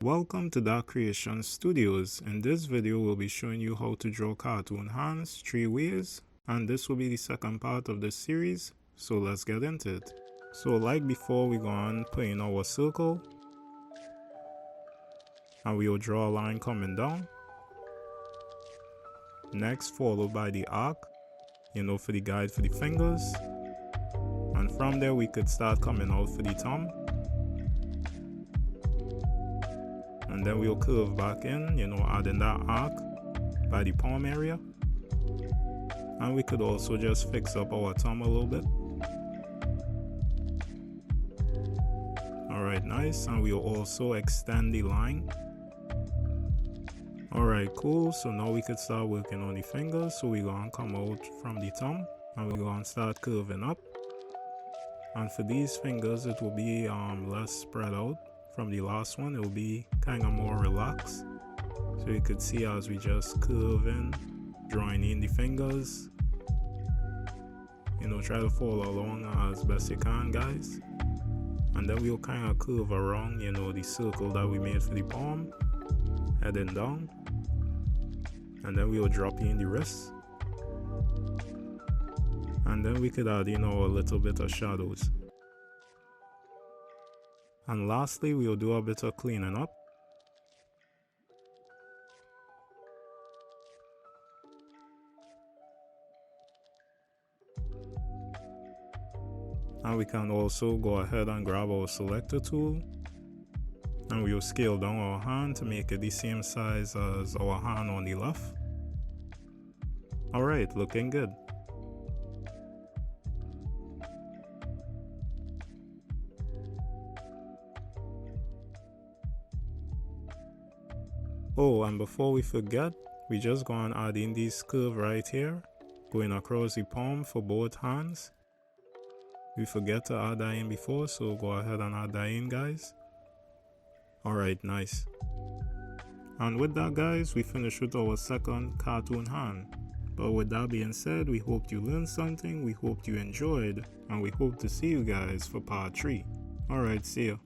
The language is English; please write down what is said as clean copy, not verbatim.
Welcome to Dark Creation Studios. In this video, we'll be showing you how to draw cartoon hands 3 ways, and this will be the second part of this series, so let's get into it. So like before, we go on put in our circle, and we will draw a line coming down. Next, followed by the arc, for the guide for the fingers. And from there, we could start coming out for the thumb. And then we'll curve back in, adding that arc by the palm area. And we could also just fix up our thumb a little bit. Alright, nice. And we'll also extend the line. Alright, cool. So now we could start working on the fingers. So we're going to come out from the thumb and we're going to start curving up. And for these fingers, it will be less spread out. From the last one, it will be kind of more relaxed. So you could see as we just curve in, drawing in the fingers. Try to follow along as best you can, guys. And then we'll kind of curve around, the circle that we made for the palm, heading down. And then we'll drop in the wrist. And then we could add, a little bit of shadows. And lastly, we'll do a bit of cleaning up. And we can also go ahead and grab our selector tool. And we'll scale down our hand to make it the same size as our hand on the left. Alright, looking good. Oh, and before we forget, we just go and add in this curve right here, going across the palm for both hands. We forget to add that in before, so go ahead and add that in, guys. Alright, nice. And with that, guys, we finished with our second cartoon hand. But with that being said, we hope you learned something, we hope you enjoyed, and we hope to see you guys for part 3. Alright, see ya.